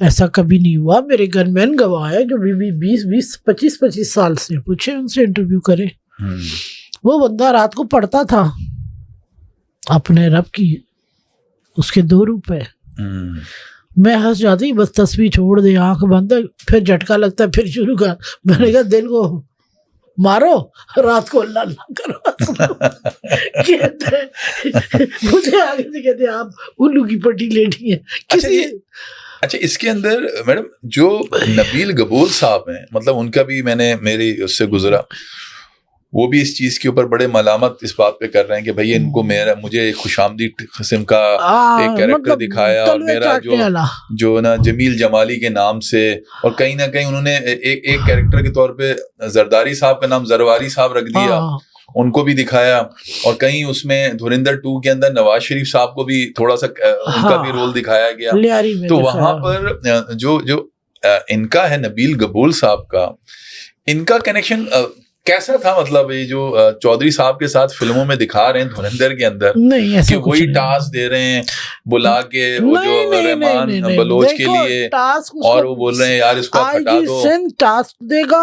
ایسا کبھی نہیں ہوا. میرے گن مین گواہ ہے جو 20-25 سال سے, پوچھے ان سے, انٹرویو کرے. وہ بندہ رات کو پڑھتا تھا اپنے رب کی, اس کے 2 روپ ہے. میں ہنس جاتی, بس تصویر چھوڑ دے, آنکھ بند, پھر جھٹکا لگتا ہے, پھر شروع کر. میں نے کہا دل کو مارو, رات کو اللہ اللہ کرو. کہتے مجھے آگے سے کہتے آپ الو کی پٹی لیٹی ہیں. اچھا, اس کے اندر میڈم جو نبیل گبول صاحب ہیں, مطلب ان کا بھی میں نے میری اس سے گزرا, وہ بھی اس چیز کے اوپر بڑے ملامت اس بات پہ کر رہے ہیں کہ بھائی ان کو مجھے خوش آمدید قسم کا ایک کیریکٹر دکھایا, اور میرا جو نا جمیل جمالی کے نام سے, اور کہیں نہ کہیں انہوں نے ایک کیریکٹر کے طور پہ زرداری صاحب کا نام زرواری صاحب رکھ دیا, ان کو بھی دکھایا. اور کہیں اس میں دھرندر 2 کے اندر نواز شریف صاحب کو بھی تھوڑا سا ان کا بھی رول دکھایا گیا. تو وہاں پر جو ان کا ہے نبیل گبول صاحب کا, ان کا کنیکشن کیسا تھا؟ مطلب یہ جو چودھری صاحب کے ساتھ فلموں میں دکھا رہے ہیں دھرندر کے اندر کہ وہی ٹاسک دے رہے ہیں بلا کے, وہ جو رحمان بلوچ کے لیے, اور وہ بول رہے ہیں یار اس کو آپ ہٹا دو. سندھ ٹاسک دے گا,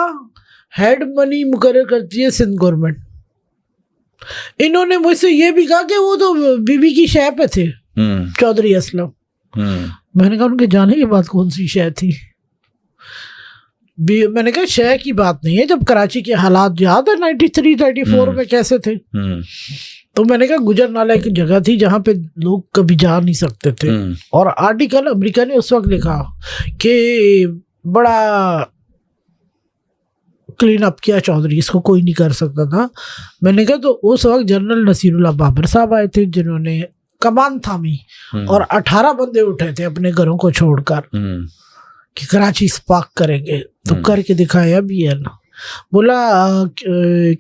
ہیڈ منی مقرر کرتی ہے سندھ گورنمنٹ. انہوں نے مجھ سے یہ بھی کہا کہ وہ تو بی بی کی شے پہ تھے چودھری اسلم. میں نے کہا ان کے جانے کے بعد کون سی شے تھی؟ میں نے کہا شے کی بات نہیں ہے, جب کراچی کے حالات یاد ہے 93-94 میں کیسے تھے. تو میں نے کہا گجر نالہ ایک جگہ تھی جہاں پہ لوگ کبھی جا نہیں سکتے تھے, اور آرٹیکل امریکہ نے اس وقت لکھا کہ بڑا کلین اپ کیا چودھری, اس کو کوئی نہیں کر سکتا تھا. میں نے کہا تو اس وقت جنرل نصیر اللہ بابر صاحب آئے تھے جنہوں نے کمان تھامی, اور 18 بندے اٹھے تھے اپنے گھروں کو چھوڑ کر کہ کراچی اسپاک کریں گے, تو کر کے دکھایا بھی ہے نا. بولا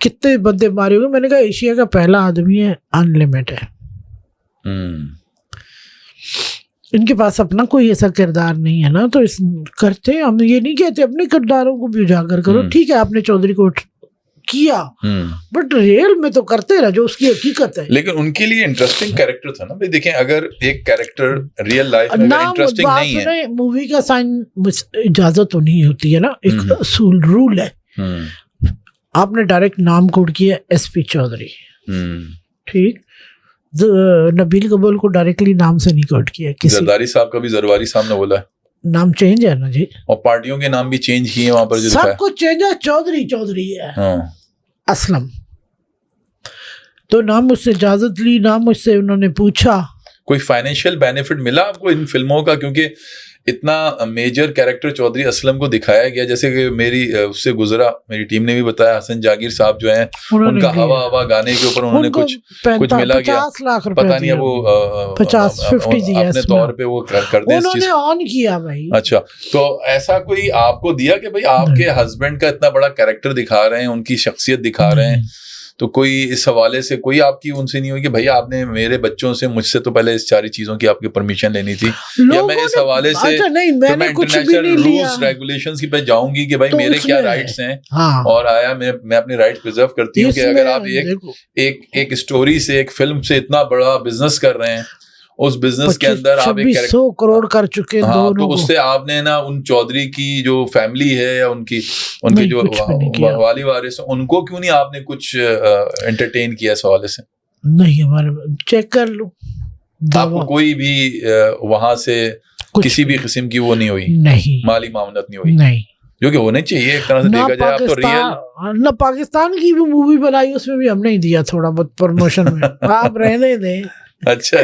کتنے بندے مارے ہوئے؟ میں نے کہا ایشیا کا پہلا آدمی ہے ان لمٹ ہے. ان کے پاس اپنا کوئی ایسا کردار نہیں ہے نا, تو کرتے ہم یہ نہیں کہتے اپنے کرداروں کو بھی اجاگر کرو. ٹھیک ہے آپ نے چودھری کو کیا, بٹ ریل میں تو کرتے رہا جو اس کی حقیقت ہے. لیکن ان کے لیے انٹرسٹنگ کیریکٹر تھا نا. دیکھیں اگر ایک کیریکٹر ریئل لائف میں انٹرسٹنگ نہیں ہے, مووی کا سائن اجازت تو نہیں ہوتی ہے نا, ایک اصول رول ہے. آپ نے ڈائریکٹ نام کوڈ کیا ایس پی چودھری, ٹھیک, نبیل گبول کو ڈائریکٹلی نام سے نہیں کوڈ کیا. زرداری صاحب کا بھی زرواری صاحب نے بولا ہے, نام چینج ہے نا جی, اور پارٹیوں کے نام بھی چینج کیے وہاں پر, سب کچھ چینج ہے. چودھری ہے اسلم. تو نام مجھ سے اجازت لی, نام مجھ سے انہوں نے پوچھا. کوئی فائنینشیل بینیفٹ ملا آپ کو ان فلموں کا؟ کیونکہ اتنا میجر کیریکٹر چودھری اسلم کو دکھایا گیا, جیسے کہ میری اس سے گزرا, میری ٹیم نے بھی بتایا, حسن جاگیر صاحب جو ہیں ان کا ہوا ہوا گانے کے اوپر انہوں نے کچھ ملا گیا, 50 لاکھ پتہ نہیں ہے وہ 50 اپنے طور پہ وہ کر دیں اس چیز کو آن کیا بھائی. اچھا, تو ایسا کوئی آپ کو دیا کہ بھائی آپ کے ہسبینڈ کا اتنا بڑا کیریکٹر دکھا رہے ہیں, ان کی شخصیت دکھا رہے ہیں, تو کوئی اس حوالے سے کوئی آپ کی ان سے نہیں ہوئی کہ بھائی آپ نے میرے بچوں سے مجھ سے تو پہلے اس ساری چیزوں کی آپ کی پرمیشن لینی تھی, یا میں اس حوالے سے میں انٹرنیشنل رولز ریگولیشنز کی پہ جاؤں گی کہ بھائی میرے کیا رائٹس ہیں, اور آیا میں اپنے رائٹ پریزرو کرتی ہوں کہ اگر آپ ایک اسٹوری سے, ایک فلم سے اتنا بڑا بزنس کر رہے ہیں, اس بزنس کے اندر آپ 100 کروڑ کر چکے, تو اس سے آپ نے نا ان چودھری کی جو فیملی ہے یا ان کے جو والی وارث ان کو کیوں نہیں آپ نے کچھ انٹرٹین کیا اس حوالے سے؟ نہیں, ہمارے چیک کر لو, آپ کو کوئی بھی وہاں سے کسی بھی قسم کی وہ نہیں ہوئی, نہیں مالی معاملات نہیں ہوئی, نہیں, جو کہ ہونے چاہیے ایک طرح سے دیکھا جائے. آپ تو ریئل نہ پاکستان کی بھی مووی بنائی, اس میں بھی ہم نے دیا تھوڑا بہت پروموشن میں, آپ رہنے دیں. اچھا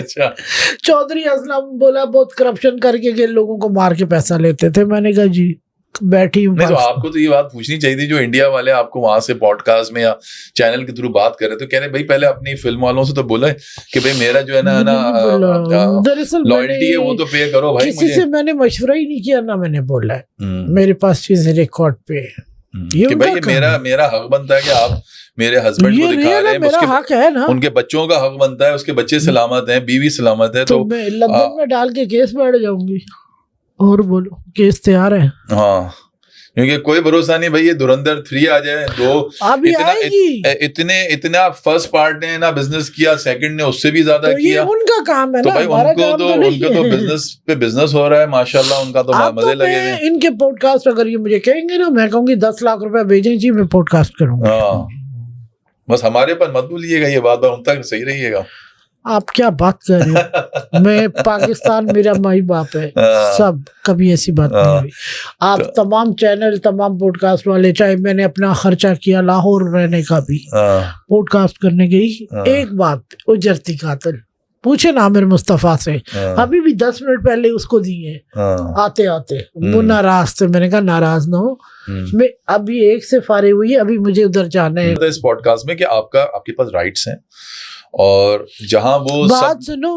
چودھری اسلم بولا بہت کرپشن کر کے لوگوں کو مار کے پیسہ لیتے تھے. میں نے کہا جی بیٹھی ہوں. نہیں تو آپ کو تو یہ بات پوچھنی چاہیے تھی, جو انڈیا والے آپ کو وہاں سے پوڈ کاسٹ میں یا چینل کے تھرو بات کر رہے تو کہہ رہے بھائی پہلے اپنی فلم والوں سے تو بولا کہ بھائی میرا جو ہے نا لائلٹی ہے وہ تو پے کرو بھائی. کسی سے میں نے مشورہ ہی نہیں کیا, نہ میں نے بولا ہے, میرے پاس چیزیں ریکارڈ پہ کہ بھائی میرا حق بنتا ہے کہ آپ میرے ہسبینڈ کو دکھا رہے ہیں, میرا حق ہے نا, ان کے بچوں کا حق بنتا ہے, اس کے بچے سلامت ہیں, بیوی سلامت ہے, تو میں لندن میں ڈال کے کیس بیٹھ جاؤں گی. اور بولو کیس تیار ہے. ہاں, کیونکہ کوئی بھروسہ نہیں بھائی یہ دھرندر 3 آ جائے 2 ابھی آئے گی. اتنا فرسٹ پارٹ نے نا بزنس کیا, سیکنڈ نے اس سے بھی زیادہ کیا. ان کا کام ہے تو نا, بھائی ان کو تو بزنس پہ بزنس ہو رہا ہے ماشاءاللہ, ان کا تو مزے لگے ہوئے. ان کے پوڈ کاسٹ اگر یہ مجھے کہیں گے نا, میں کہوں گی 10 لاکھ روپے بھیجیں جی, میں پوڈ کاسٹ کروں گا. بس ہمارے پر مت بھولیے گا, یہ بات ان تک صحیح رہیے گا. آپ کیا بات کر رہے ہو, میں پاکستان میرا مائی باپ ہے سب, کبھی ایسی بات نہیں ہوئی. آپ تمام چینل, تمام پوڈ کاسٹ والے, چاہے میں نے اپنا خرچہ کیا لاہور رہنے کا بھی, پوڈ کاسٹ کرنے گئی, ایک بات اجرتی قاتل پوچھے نا عامر مصطفیٰ سے, ابھی بھی 10 منٹ پہلے اس کو دیے آتے آتے, وہ ناراض تھے. میں نے کہا ناراض نہ ہو, میں ابھی ایک سے فارغ ہوئی, ابھی مجھے ادھر جانا ہے. اس پوڈ کاسٹ میں کہ آپ کے پاس رائٹس ہیں, اور جہاں وہ بات سنو,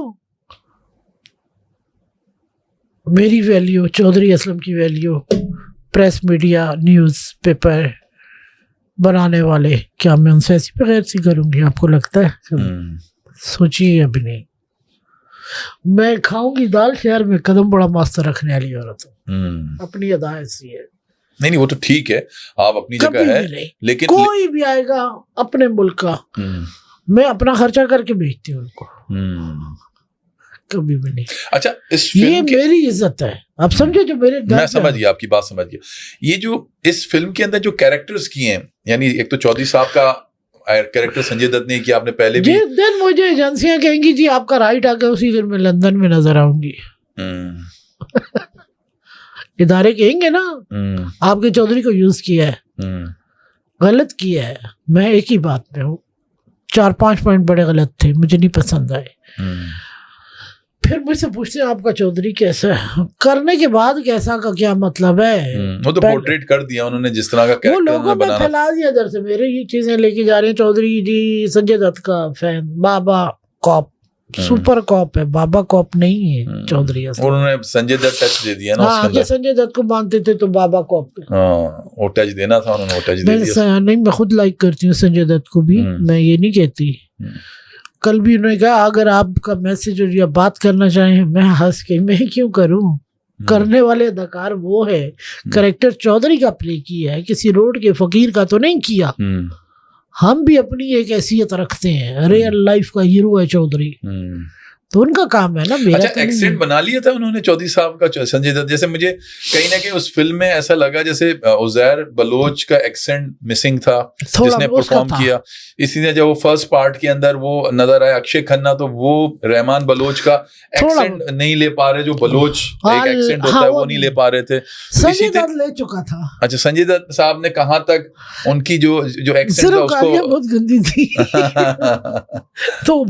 میری ویلیو, چودھری اسلم کی value, press media, news paper بنانے والے, کیا میں ان سے ایسی بغیر سی کروں گی؟ آپ کو لگتا ہے؟ سوچیے ابھی نہیں. میں کھاؤں گی دال شہر میں قدم بڑا ماستر رکھنے والی عورت ہوں, اپنی ادا ایسی ہے. نہیں وہ تو ٹھیک ہے, آپ اپنی جگہ ہے, لیکن کوئی بھی آئے گا اپنے ملک کا, میں اپنا خرچہ کر کے بھیجتی ہوں ان کو, کبھی بھی نہیں. اچھا یہ میری عزت ہے, آپ سمجھے, جو میرے میں سمجھ گیا, آپ کی بات سمجھ گیا. یہ جو اس فلم کے اندر جو کیریکٹرز کیے ہیں, یعنی ایک تو چودھری صاحب کا کیریکٹر سنجے دت نے کیا, آپ نے پہلے بھی, جس دن مجھے ایجنسیاں کہیں گی جی آپ کا رائٹ آ گیا, اسی دن میں لندن میں نظر آؤں گی. ادارے کہیں گے نا آپ کے چودھری کو یوز کیا ہے, غلط کیا ہے. میں ایک ہی بات پہ ہوں, 4-5 پوائنٹ بڑے غلط تھے, مجھے نہیں پسند آئے. پھر مجھ سے پوچھتے ہیں آپ کا چودھری کیسا ہے, کرنے کے بعد کیسا کا کیا مطلب ہے؟ وہ تو پورٹریٹ کر دیا انہوں نے جس طرح کا کیریکٹر, وہ لوگوں میں پھیلا دیا ادھر سے. میرے یہ چیزیں لے کے جا رہے ہیں, چودھری جی سنجے دت کا فین, بابا کاپ, سپر کاپ ہے, بابا کاپ نہیں ہے چودھری. انہوں نے سنجے دت ٹچ دے دیا نا, ہاں کہ سنجے دت کو مانتے تھے تو بابا کاپ, وہ ٹچ دینا تھا, انہوں نے ٹچ دے دیا. نہیں, میں خود لائک کرتی ہوں سنجے دت کو بھی, میں یہ نہیں کہتی. کل بھی انہوں نے کہا اگر آپ کا میسج یا بات کرنا چاہیں, میں ہنس کے, میں کیوں کروں, کرنے والے اداکار وہ ہے. کریکٹر چودھری کا پلے کیا ہے, کسی روڈ کے فقیر کا تو نہیں کیا. ہم بھی اپنی ایک حیثیت رکھتے ہیں, ریئل لائف کا ہیرو ہے چودھری, تو ان کا کام ہے نا. اچھا ایکسنٹ بنا لیا تھا انہوں نے چودھری صاحب کا سنجے دت, جیسے مجھے کہیں نہ کہیں اس فلم میں ایسا لگا جیسے عزیر بلوچ کا ایکسنٹ مسنگ تھا جس نے پرفارم کیا. اسی نے جب وہ فرسٹ پارٹ کے اندر وہ نظر آیا اکشے کھنہ, تو وہ رحمان بلوچ کا ایکسنٹ نہیں لے پا رہے, جو بلوچ ایک ایکسنٹ ہوتا ہے وہ نہیں لے پا رہے تھے. سنجے دت لے چکا تھا. اچھا سنجے دت صاحب نے کہاں تک ان کی جو ایکسنٹ تھا اس کو بہت گندی تھی, تو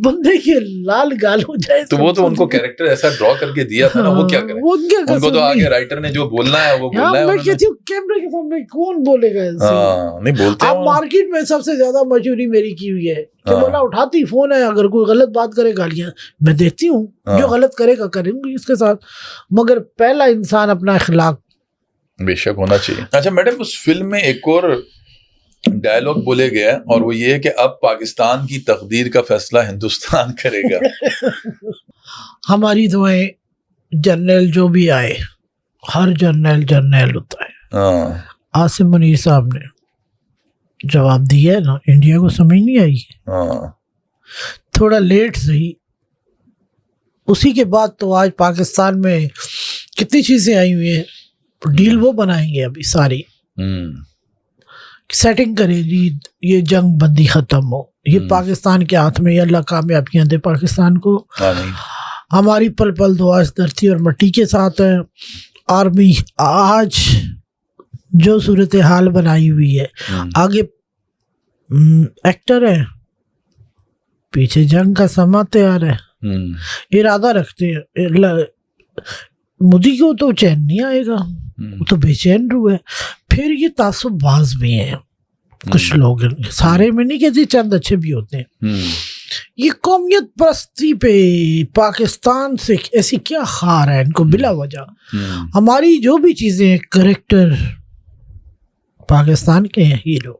بندے کے لال گال ہو جائے, تو وہ تو ان کو کیریکٹر ایسا ڈرا کر کے دیا تھا نا, وہ کیا کریں, ان کو تو آگے رائٹر نے جو بولنا ہے وہ بولنا ہے. میں کہتی ہوں کیمرے کے سامنے کون بولے گا ایسے, نہیں بولتے. اب مارکیٹ میں سب سے زیادہ مشہوری میری کی ہوئی ہے کہ بولا اٹھاتی فون ہے, اگر کوئی غلط بات کرے گالیاں میں دیتی ہوں, جو غلط کرے گا کریں گی اس کے ساتھ, مگر پہلا انسان اپنا اخلاق بے شک ہونا چاہیے. اچھا میڈم, اس فلم میں ایک اور ڈائلاگ بولے گیا, اور وہ یہ ہے کہ اب پاکستان کی تقدیر کا فیصلہ ہندوستان کرے گا. ہماری دعائیں, جرنیل جو بھی آئے, ہر جرنیل ہوتا ہے. عاصم منیر صاحب نے جواب دیا ہے نا, انڈیا کو سمجھ نہیں آئی, تھوڑا لیٹ صحیح. اسی کے بعد تو آج پاکستان میں کتنی چیزیں آئی ہوئی ہیں, ڈیل وہ بنائیں گے ابھی ساری, سیٹنگ کریں جی, یہ جنگ بندی ختم ہو, یہ پاکستان کے ہاتھ میں, اللہ کامیابیاں دے پاکستان کو. ہماری پل پل دعا اس دھرتی اور مٹی کے ساتھ ہے. آرمی آج جو صورتحال بنائی ہوئی ہے, آگے ایکٹر ہے, پیچھے جنگ کا سما تیار ہے, ارادہ رکھتے ہیں. مودی کو تو چین نہیں آئے گا, وہ تو بے چین رو ہے. پھر یہ تعصب باز بھی ہیں کچھ لوگ, سارے میں نہیں کہتے, چند اچھے بھی ہوتے ہیں. یہ قومیت پرستی پہ پاکستان سے ایسی کیا خار ہے ان کو بلا وجہ. ہماری جو بھی چیزیں, کریکٹر پاکستان کے ہیں, ہیرو,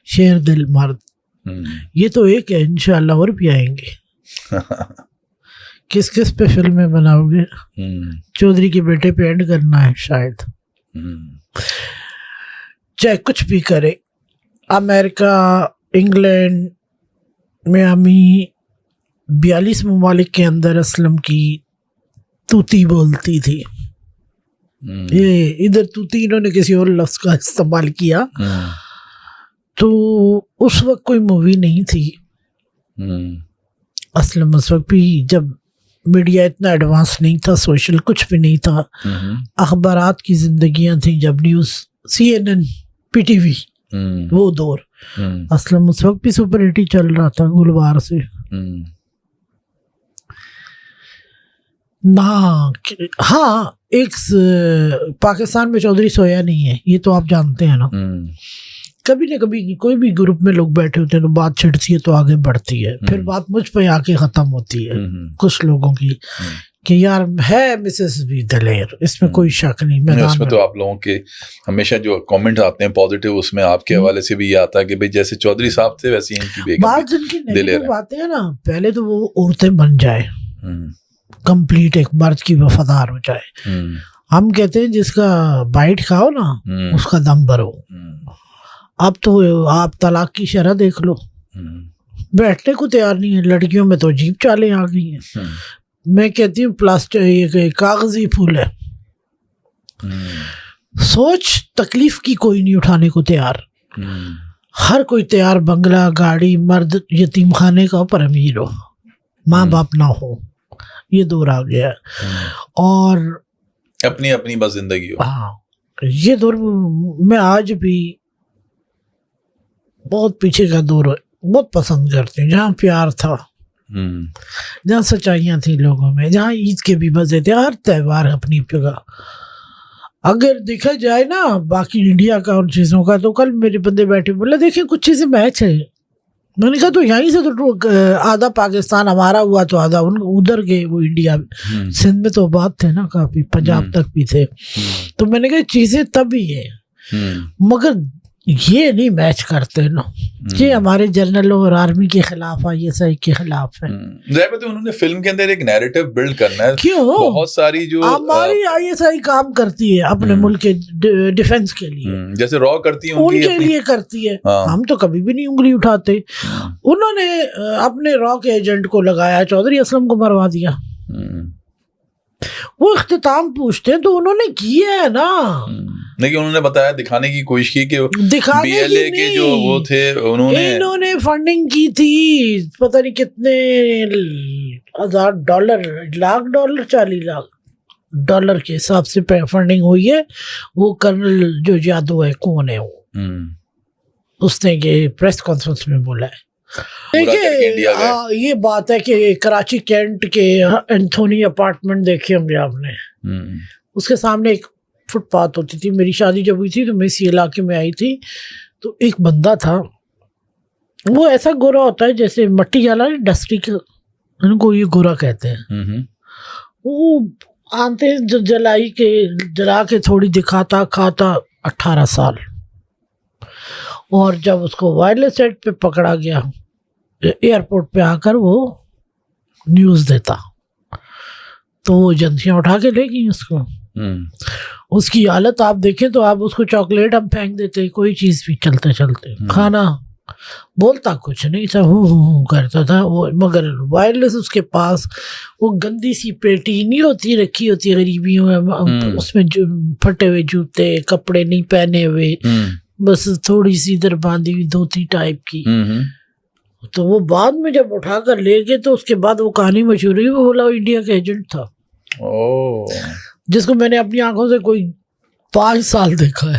شیر دل مرد, یہ تو ایک ہے. انشاءاللہ اور بھی آئیں گے. کس پہ فلمیں بناؤ گے؟ چودھری کے بیٹے پہ اینڈ کرنا ہے شاید. چاہے کچھ بھی کرے. امریکہ، انگلینڈ، میامی، 42 ممالک کے اندر اسلم کی توتی بولتی تھی. یہ ادھر توتی انہوں نے کسی اور لفظ کا استعمال کیا. تو اس وقت کوئی مووی نہیں تھی اسلم. اس وقت بھی جب میڈیا اتنا ایڈوانس نہیں تھا، سوشل کچھ بھی نہیں تھا، اخبارات کی زندگیاں تھیں. جب نیوز CNN PTV وہ دور، اسلم اس وقت بھی سپر ہٹ ہی چل رہا تھا گلوار سے. ہاں ایک پاکستان میں چودھری سویا نہیں ہے، یہ تو آپ جانتے ہیں نا. کبھی نہ کبھی کوئی بھی گروپ میں لوگ بیٹھے ہوتے ہیں تو بات چھڑتی ہے تو آگے بڑھتی ہے، پھر بات مجھ پہ آ کے ختم ہوتی ہے کچھ لوگوں کی کہ یار ہے مسز بھی دلیر، اس میں کوئی شک نہیں. اس میں تو آپ لوگوں کے ہمیشہ جو کامنٹ آتے ہیں پازیٹیو، اس میں آپ کے حوالے سے بھی یہ آتا ہے کہ بھئی جیسے چودھری صاحب تھے ویسے ان کی بیگم بات جن کی نیگیٹو باتیں ہیں نا، پہلے تو وہ عورتیں بن جائے، کمپلیٹ ایک مرد کی وفادار ہو جائے. ہم کہتے ہیں جس کا بائٹ کھاؤ نا اس کا دم بھرو. اب تو آپ طلاق کی شرح دیکھ لو، بیٹھنے کو تیار نہیں ہے. لڑکیوں میں تو عجیب چالیں آ گئی ہیں. میں کہتی ہوں پلاسٹک کاغذی پھول ہے. سوچ تکلیف کی کوئی نہیں اٹھانے کو تیار. ہر کوئی تیار بنگلہ، گاڑی، مرد یتیم خانے کا پر امیر ہو، ماں باپ نہ ہو. یہ دور آ گیا اور اپنی اپنی بس زندگی ہو. ہاں یہ دور میں آج بھی بہت پیچھے کا دور بہت پسند کرتے ہیں، جہاں پیار تھا، جہاں سچائیاں تھیں لوگوں میں، جہاں عید کے بھی مزے تھے. ہر تہوار اپنی جگہ. اگر دیکھا جائے نا باقی انڈیا کا اور چیزوں کا، تو کل میرے بندے بیٹھے بولے دیکھیں کچھ چیزیں میچ ہے. میں نے کہا تو یہیں سے تو آدھا پاکستان ہمارا ہوا تو آدھا ادھر گئے وہ انڈیا. سندھ میں تو بات تھے نا کافی، پنجاب تک بھی تھے. تو میں نے کہا چیزیں تبھی ہیں مگر یہ نہیں میچ کرتے نا. یہ ہمارے جنرلوں اور آرمی کے خلاف ہے، یہ صحیح کے خلاف ہے. انہوں نے فلم کے اندر ایک نیریٹو بلڈ کرنا ہے. کیوں؟ بہت ساری جو ہماری ISI کام کرتی ہے اپنے ملک کے ڈیفنس کے لیے، جیسے را کرتی ہے ان کے لیے کرتی ہے. ہم تو کبھی بھی نہیں انگلی اٹھاتے. انہوں نے اپنے را کے ایجنٹ کو لگایا، چودھری اسلم کو مروا دیا. وہ اختتام پوچھتے ہیں تو انہوں نے کیا ہے نا، لیکن انہوں نے بتایا، دکھانے کی کوشش کی کہ BLA کے جو وہ تھے انہوں نے فنڈنگ کی تھی پتہ نہیں کتنے $1,000 لاکھ $40 لاکھ کے حساب سے فنڈنگ ہوئی ہے. وہ کرنل جو جادو ہے کون ہے وہ، اس نے یہ پریس کانفرنس میں بولا ہے. دیکھیں یہ بات ہے کہ کراچی کینٹ کے اینتھونی اپارٹمنٹ دیکھے ہوں گے آپ نے، اس کے سامنے ایک فٹ پاتھ ہوتی تھی. میری شادی جب ہوئی تھی تو میں اسی علاقے میں آئی تھی، تو ایک بندہ تھا، وہ ایسا گورا ہوتا ہے جیسے مٹی جالا ڈسٹی کا، ان کو یہ گورا کہتے ہیں. وہ آتے جلا کے تھوڑی دکھاتا، کھاتا 18 سال. اور جب اس کو وائرلیس سیٹ پہ پکڑا گیا، ایئرپورٹ پہ آ کر وہ نیوز دیتا، تو وہ ایجنسیاں اٹھا کے لے گئی اس کو. اس کی حالت آپ دیکھیں تو آپ اس کو چاکلیٹ ہم پھینک دیتے، کوئی چیز بھی چلتے چلتے. کھانا بولتا کچھ نہیں تھا، ہوں کرتا تھا وہ، مگر وائرلیس اس کے پاس وہ گندی سی پیٹی نہیں ہوتی رکھی ہوتی غریبیوں میں، اس میں جو پھٹے ہوئے جوتے، کپڑے نہیں پہنے ہوئے، بس تھوڑی سی ادھر باندھی ہوئی دھوتی ٹائپ کی. تو وہ بعد میں جب اٹھا کر لے گئے تو اس کے بعد وہ کہانی مشہور ہوئی، وہ بولا انڈیا کا ایجنٹ تھا، جس کو میں نے اپنی آنکھوں سے کوئی 5 سال دیکھا ہے.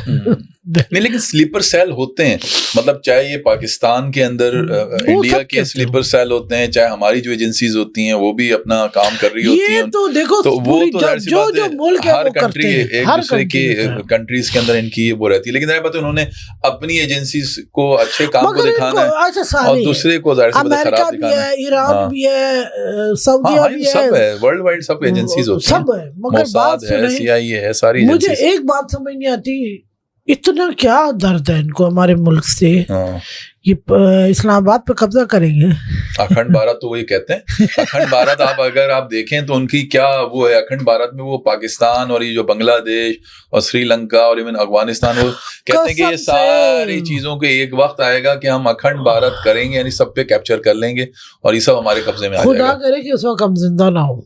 نہیں لیکن سلیپر سیل ہوتے ہیں، مطلب چاہے یہ پاکستان کے اندر انڈیا کے سلیپر سیل ہوتے ہیں، چاہے ہماری جو ایجنسیز ہوتی ہیں وہ بھی اپنا کام کر رہی ہوتی ہیں. تو دیکھو وہ تو ظاہر سی بات ہے ہر کنٹری ایک دوسرے کی کنٹریز کے اندر ان کی وہ رہتی ہے. لیکن ظاہر بات ہے انہوں نے اپنی ایجنسیز کو اچھے کام کو دکھانا ہے اور دوسرے کو ظاہر سی بات ہے خراب دکھانا ہے. ایران بھی ہے، سعودیہ بھی ہے، سب ہے، ورلڈ وائڈ سب ایجنسیز ہوتی ہیں، موساد ہے، CIA ہے، ساری. مجھے ایک بات سمجھ نہیں آتی، اتنا کیا درد ہے ان کو ہمارے ملک سے. یہ اسلام آباد پہ قبضہ کریں گے. اکھنڈ بھارت تو وہی کہتے ہیں. اکھنڈ بھارت آپ اگر آپ دیکھیں تو ان کی کیا وہ ہے, اکھنڈ بھارت میں وہ پاکستان اور یہ جو بنگلہ دیش اور سری لنکا اور ایون افغانستان, وہ کہتے ہیں کہ یہ ساری چیزوں کے ایک وقت آئے گا کہ ہم اکھنڈ بھارت کریں گے, یعنی سب پہ کیپچر کر لیں گے اور یہ سب ہمارے قبضے میں آ جائے گا. خدا کرے کہ اس وقت ہم زندہ نہ ہو.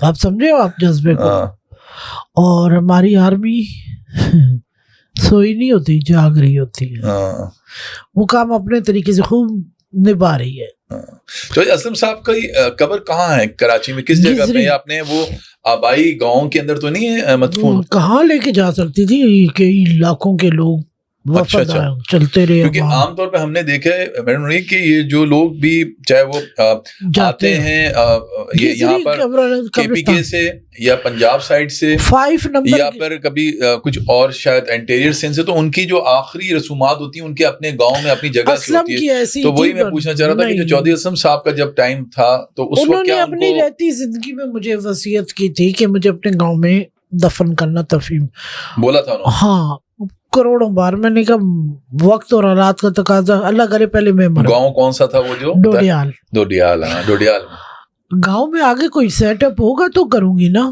آپ سمجھے ہو آپ جذبے کو. اور ہماری آرمی سوئی نہیں ہوتی, جاگ رہی ہوتی ہے. وہ کام اپنے طریقے سے خوب نبھا رہی ہے. تو اسلم صاحب کا قبر کہاں ہے کراچی میں, کس جگہ پہ؟ آپ نے وہ آبائی گاؤں کے اندر تو نہیں ہے مدفون؟ کہاں لے کے جا سکتی تھی, کئی لاکھوں کے لوگ وفد چلتے رہے. کیونکہ عام طور پہ ہم نے دیکھا ہے میڈم کہ یہ جو لوگ بھی چاہے وہ آتے ہیں یہاں پر کے پی کے سے یا پنجاب سائڈ سے یا پھر کبھی کچھ اور شاید انٹیریئر سین سے, تو ان کی جو آخری رسومات ہوتی ہیں ان کے اپنے گاؤں میں اپنی جگہ سے ہوتی ہے. تو وہی میں پوچھنا چاہ رہا تھا کہ جو چودھری اسلم صاحب کا جب ٹائم تھا تو اس وقت کیا اپنی رہتی زندگی میں مجھے وصیت کی تھی کہ مجھے اپنے گاؤں میں دفن کرنا, تفہیم بولا تھا انہوں نے. ہاں کروڑوں بار. میں نے کہا وقت اور حالات کا تقاضا, اللہ کرے پہلے میں مرا. گاؤں کون سا تھا وہ جو؟ ڈوڈیال. ڈوڈیال گاؤں میں آگے کوئی سیٹ اپ ہوگا تو کروں گی نا.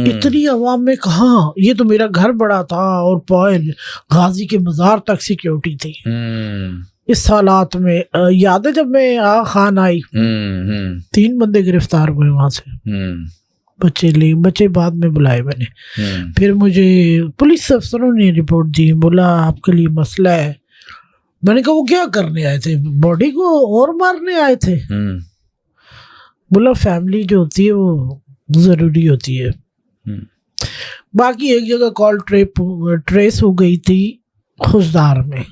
اتنی عوام میں کہاں, یہ تو میرا گھر بڑا تھا اور پوائل غازی کے مزار تک سیکیورٹی تھی. اس حالات میں یاد ہے جب میں خان آئی 3 بندے گرفتار ہوئے وہاں سے, بچے بعد میں بلائے میں نے. پھر مجھے پولیس افسروں نے رپورٹ دی, بولا آپ کے لیے مسئلہ ہے. میں نے کہا وہ کیا کرنے آئے تھے, باڈی کو اور مارنے آئے تھے؟ بولا فیملی جو ہوتی ہے وہ ضروری ہوتی ہے. باقی ایک جگہ کال ٹریس ہو گئی تھی خوزدار میں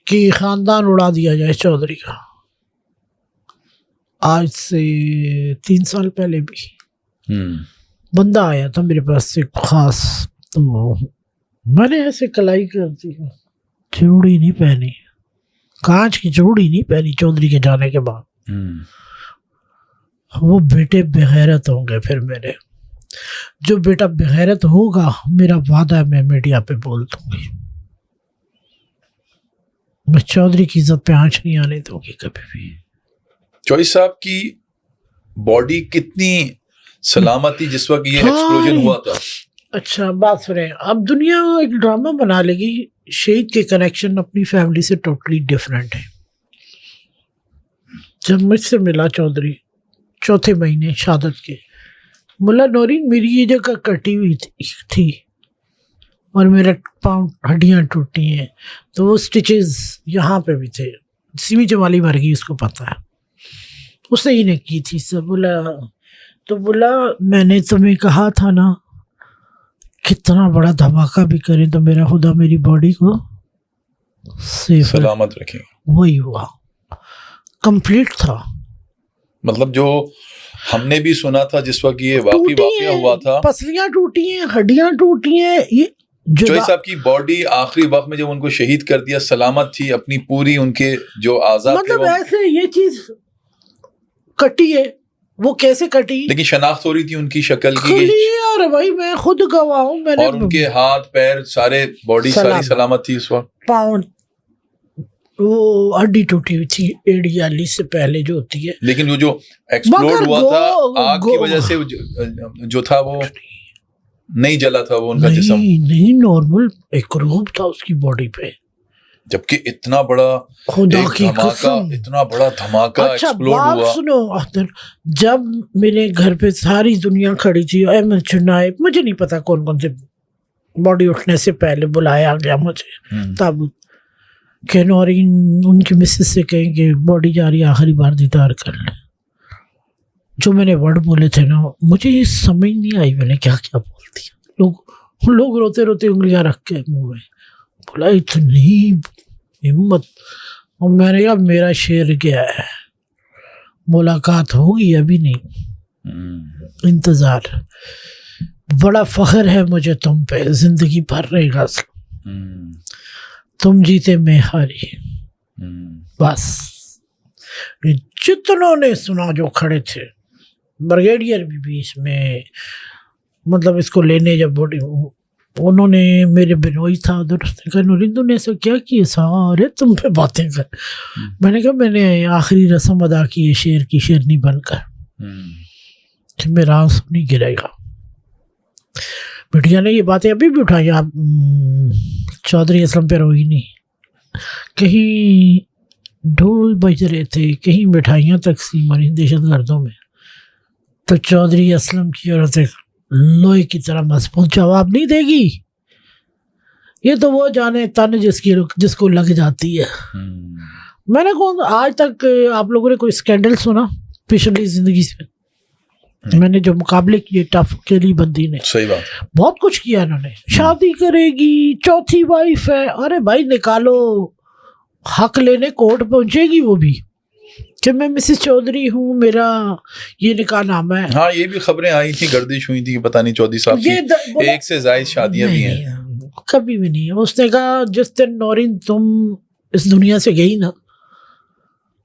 کہ خاندان اڑا دیا جائے چودھری کا. آج سے 3 سال پہلے بھی بندہ آیا تھا میرے پاس سے خاص, تو میں نے ایسے کلائی کر دی, چوڑی نہیں پہنی, کانچ کی چوڑی نہیں پہنی چودھری کے جانے کے بعد. وہ بیٹے بغیرت ہوں گے. پھر میرے جو بیٹا بغیرت ہوگا, میرا وعدہ ہے میں میڈیا پہ بول دوں گی, میں چودھری کی عزت پہ آنچ نہیں آنے دوں گی کبھی بھی. چودھری صاحب کی باڈی کتنی سلامت تھی جس وقت یہ ایکسپلوژن ہوا تھا؟ اچھا بات سنیں, اب دنیا ایک ڈرامہ بنا لے گی. شہید کے کنیکشن اپنی فیملی سے ٹوٹلی ڈیفرنٹ ہے. جب مجھ سے ملا چودھری 4تھے مہینے شہادت کے, ملا نورین میری یہ جگہ کٹی ہوئی تھی اور میرا پاؤں ہڈیاں ٹوٹی ہیں, تو وہ سٹیچز یہاں پہ بھی تھے. سیمی جمالی مر گئی, اس کو پتہ ہے, اس نے ہی نے کی تھی سب. بولا میں نے تمہیں کہا تھا نا کتنا بڑا دھماکہ بھی کریں تو میرا خدا میری باڈی کو سلامت رکھے. وہی ہوا, کمپلیٹ تھا. مطلب جو ہم نے بھی سنا تھا جس وقت یہ واقعہ ہوا تھا, پسلیاں ٹوٹی ہیں, ہڈیاں ٹوٹی ہیں. یہ چودھری صاحب کی باڈی آخری وقت میں جب ان کو شہید کر دیا سلامت تھی, اپنی پوری ان کے جو اعضاء تھے, مطلب ایسے یہ چیز کٹی ہے. وہ کیسے کٹی, لیکن شناخت ہو رہی تھی ان کی شکل کی. یار بھائی میں خود گواہ ہوں, میں نے, اور ان کے ہاتھ پیر سارے باڈی ساری سلامت تھی اس وقت. پاؤں وہ ہڈی ٹوٹی ہوئی تھی ایڈیالی سے پہلے جو ہوتی ہے, لیکن وہ جو ایکسپلوڈ ہوا تھا آگ کی وجہ سے جو تھا وہ نہیں جلا تھا, وہ ان کا جسم نہیں نارمل ایک روپ تھا اس کی باڈی پہ, جبکہ اتنا بڑا دھماکہ ایکسپلوڈ ہوا. سنو اختر, جب میرے گھر پہ ساری دنیا کھڑی تھی, احمد چنائے, مجھے نہیں پتا کون کون سے باڈی اٹھنے سے پہلے بلایا گیا مجھے تابوت کہ نورین ان کی مسز سے کہیں کہ باڈی جا رہی آخری بار دیدار کر لیں. جو میں نے ورڈ بولے تھے نا, مجھے یہ سمجھ نہیں آئی میں نے کیا کیا بول دیا. لوگ روتے روتے انگلیاں رکھ کے منہ میں, بولا اتنی ہمت. اور میں نے کہا میرا شعر کیا ہے, ملاقات ہوگی ابھی نہیں, انتظار. بڑا فخر ہے مجھے تم پہ, زندگی بھر رہے گا, تم جیتے میں ہاری. بس جتنوں نے سنا جو کھڑے تھے, بریگیڈیئر بھی اس میں, مطلب اس کو لینے جب انہوں نے میرے بنوئی تھا ادھر، اس نے کہا نورین تو نے ایسا کیا کیا، سارے تم پہ باتیں کر. میں نے کہا میں نے آخری رسم ادا کی ہے شیر کی شیرنی بن کر کہ میرا آنسو نہیں گرے گا. بیٹیا نے یہ باتیں ابھی بھی اٹھائی. آپ چودھری اسلم پہ روئی نہیں. کہیں ڈھول بج رہے تھے، کہیں مٹھائیاں تقسیم ہو رہی دہشت گردوں میں، تو چودھری اسلم کی عورت ایک لوہے کی طرح مضبوط جواب نہیں دے گی. یہ تو وہ جانے تن جس کو لگ جاتی ہے. میں نے کہا آج تک آپ لوگوں نے کوئی اسکینڈل سنا پچھلی زندگی سے؟ میں نے جو مقابلے کیے ٹف کیلی بندی نے، صحیح بات، بہت کچھ کیا انہوں نے. شادی کرے گی، چوتھی وائف ہے. ارے بھائی نکالو، حق لینے کورٹ پہنچے گی وہ بھی کہ میں مسز چودھری ہوں، میرا یہ نکاح نامہ ہے. ہاں یہ بھی خبریں آئی تھیں، گردش ہوئی تھی، پتہ نہیں چودھری صاحب کی ایک سے زائد شادیاں بھی ہیں. کبھی بھی نہیں. اس نے کہا جس دن نورین تم اس دنیا سے گئی نا،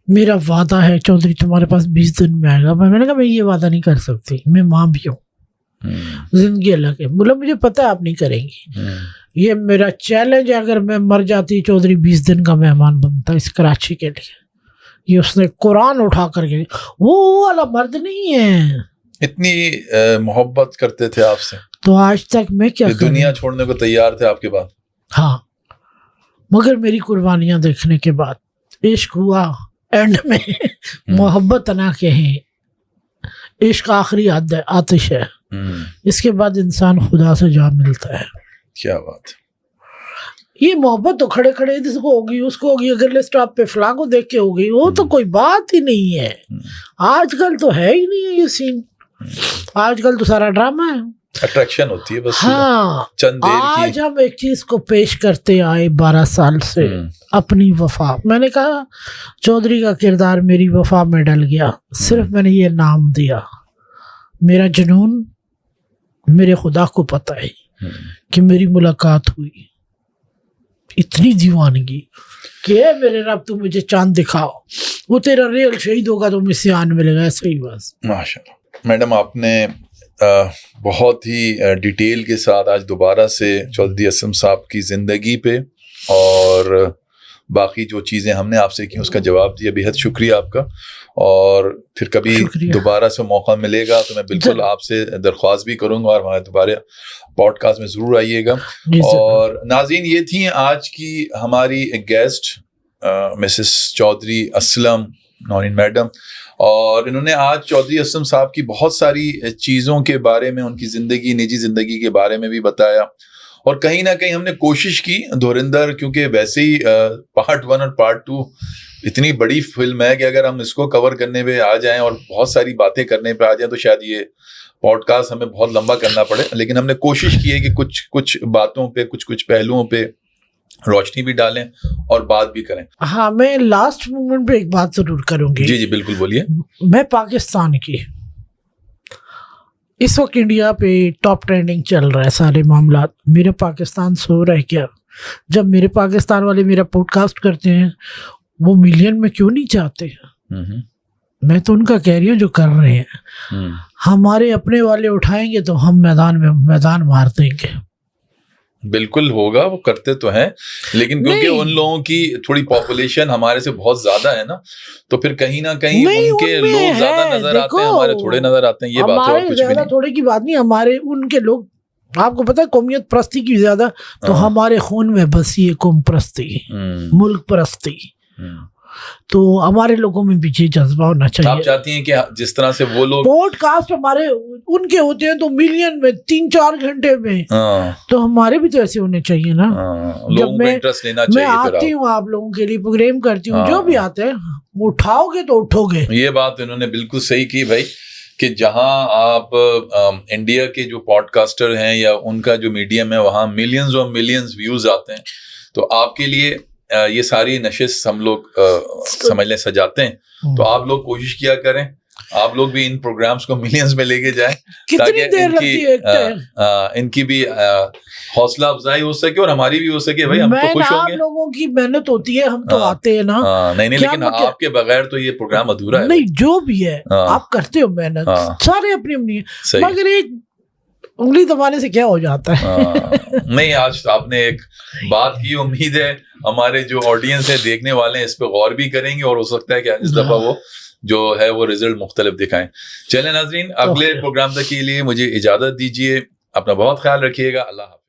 میرا وعدہ ہے چودھری تمہارے پاس 20 دن میں آئے گا. میں نے کہا میں یہ وعدہ نہیں کر سکتی، میں ماں بھی ہوں، زندگی الگ ہے. بولا مجھے پتہ ہے آپ نہیں کریں گی، یہ میرا چیلنج ہے. اگر میں مر جاتی چودھری 20 دن کا مہمان بنتا اس کراچی کے لیے. یہ اس نے قرآن اٹھا کر کے، وہ والا مرد نہیں ہے. اتنی محبت کرتے تھے آپ سے تو آج تک میں کیا دنیا چھوڑنے کو تیار تھے آپ کے بعد. ہاں مگر میری قربانیاں دیکھنے کے بعد عشق ہوا. اینڈ میں محبت نہ کہیں، عشق آخری آتش ہے. اس کے بعد انسان خدا سے جا ملتا ہے. کیا بات. یہ محبت تو کھڑے کھڑے جس کو ہوگی اس کو ہوگی، اگلے اسٹاپ پہ فلاں کو دیکھ کے ہوگی، وہ تو کوئی بات ہی نہیں ہے. آج کل تو ہے ہی نہیں ہے یہ سین. آج کل تو سارا ڈرامہ ہے، اٹریکشن ہوتی ہے بس. ہاں چند دیر کی. آج ہم ایک چیز کو پیش کرتے آئے 12 سال سے، اپنی وفا. میں نے کہا چودھری کا کردار میری وفا میں ڈل گیا. صرف میں نے یہ نام دیا. میرا جنون میرے خدا کو پتہ ہے کہ میری ملاقات ہوئی. اتنی دیوانگی کہ اے میرے رب تو مجھے چاند دکھاؤ، وہ تیرا ریل شہید ہوگا تو مجھ سے آن ملے گا. ایسا ہی بس. ماشاءاللہ. میڈم آپ نے بہت ہی ڈیٹیل کے ساتھ آج دوبارہ سے چودھری اسلم صاحب کی زندگی پہ اور باقی جو چیزیں ہم نے آپ سے کی اس کا جواب دیا. بے حد شکریہ آپ کا. اور پھر کبھی دوبارہ سے موقع ملے گا تو میں بالکل آپ سے درخواست بھی کروں گا اور ہمارے دوبارہ پوڈ کاسٹ میں ضرور آئیے گا. اور ناظرین یہ تھیں آج کی ہماری guest Mrs Chaudhry Aslam Noreen madam. اور انہوں نے آج چودھری اسلم صاحب کی بہت ساری چیزوں کے بارے میں، ان کی زندگی، نجی زندگی کے بارے میں بھی بتایا. اور کہیں نہ کہیں ہم نے کوشش کی دھورندر، کیونکہ ویسے ہی پارٹ 1 اور پارٹ 2 اتنی بڑی فلم ہے کہ اگر ہم اس کو کور کرنے پہ آ جائیں اور بہت ساری باتیں کرنے پہ آ جائیں تو شاید یہ پوڈ کاسٹ ہمیں بہت لمبا کرنا پڑے. لیکن ہم نے کوشش کی ہے کہ کچھ باتوں پہ، کچھ پہلوؤں پہ روشنی بھی ڈالیں اور بات بھی کریں. ہاں میں لاسٹ مومنٹ پہ ایک بات ضرور کروں گی. جی بالکل بولیے. میں پاکستان کی اس وقت انڈیا پہ ٹاپ ٹرینڈنگ چل رہا ہے سارے معاملات. میرا پاکستان سو رہا ہے کیا؟ جب میرے پاکستان والے میرا پوڈ کاسٹ کرتے ہیں وہ ملین میں کیوں نہیں چاہتے ہیں؟ میں تو ان کا کہہ رہی ہوں جو کر رہے ہیں. ہمارے اپنے والے اٹھائیں گے تو ہم میدان مار دیں گے. بالکل ہوگا، وہ کرتے تو ہیں لیکن کیونکہ ان لوگوں کی تھوڑی پاپولیشن ہمارے سے بہت زیادہ ہے نا، تو پھر کہیں نہ کہیں ان کے لوگ زیادہ نظر آتے ہیں، ہمارے تھوڑے نظر آتے ہیں. یہ بات ہے اور کچھ بھی نہیں. تھوڑے کی بات نہیں، ہمارے ان کے لوگ، آپ کو پتہ ہے قومیت پرستی کی زیادہ تو ہمارے خون میں بسی ہے قوم پرستی، ملک پرستی. تو ہمارے لوگوں میں بھی یہ جذبہ ہونا چاہیے. آپ چاہتی ہیں کہ جس طرح سے وہ لوگ پوڈ کاسٹ ہمارے ان کے ہوتے ہیں تو ملین میں 3-4 گھنٹے میں، تو ہمارے بھی تو ایسے ہونے چاہیے نا. لوگوں کو انٹرسٹ لینا چاہیے. میں آتی ہوں آپ لوگوں کے لیے پروگرام کرتی ہوں، جو بھی آتے ہیں اٹھاؤ گے تو اٹھو گے. یہ بات انہوں نے بالکل صحیح کی بھائی کہ جہاں آپ انڈیا کے جو پوڈ کاسٹر ہیں یا ان کا جو میڈیم ہے وہاں ملینز اور ملینز ویوز آتے ہیں، تو آپ کے لیے یہ ساری نشست ہم لوگ سمجھ لیں سجاتے ہیں. تو آپ لوگ کوشش کیا کریں، آپ لوگ بھی ان پروگرامز کو ملینز میں لے کے جائیں تاکہ ان کی بھی حوصلہ افزائی ہو سکے اور ہماری بھی ہو سکے. بھائی ہم تو خوش ہوں گے. آپ لوگوں کی محنت ہوتی ہے، ہم تو آتے ہیں نا. نہیں لیکن آپ کے بغیر تو یہ پروگرام ادھورا ہے. نہیں جو بھی ہے آپ کرتے ہو محنت، سارے اپنی اپنی. مگر ایک انگلی دبانے سے کیا ہو جاتا ہے. نہیں آج آپ نے ایک بات کی, امید ہے ہمارے جو آڈینس ہے دیکھنے والے ہیں اس پہ غور بھی کریں گے اور ہو سکتا ہے کہ اس دفعہ وہ جو ہے وہ رزلٹ مختلف دکھائیں. چلیں ناظرین, اگلے پروگرام تک کے لیے مجھے اجازت دیجیے, اپنا بہت خیال رکھیے گا, اللہ حافظ.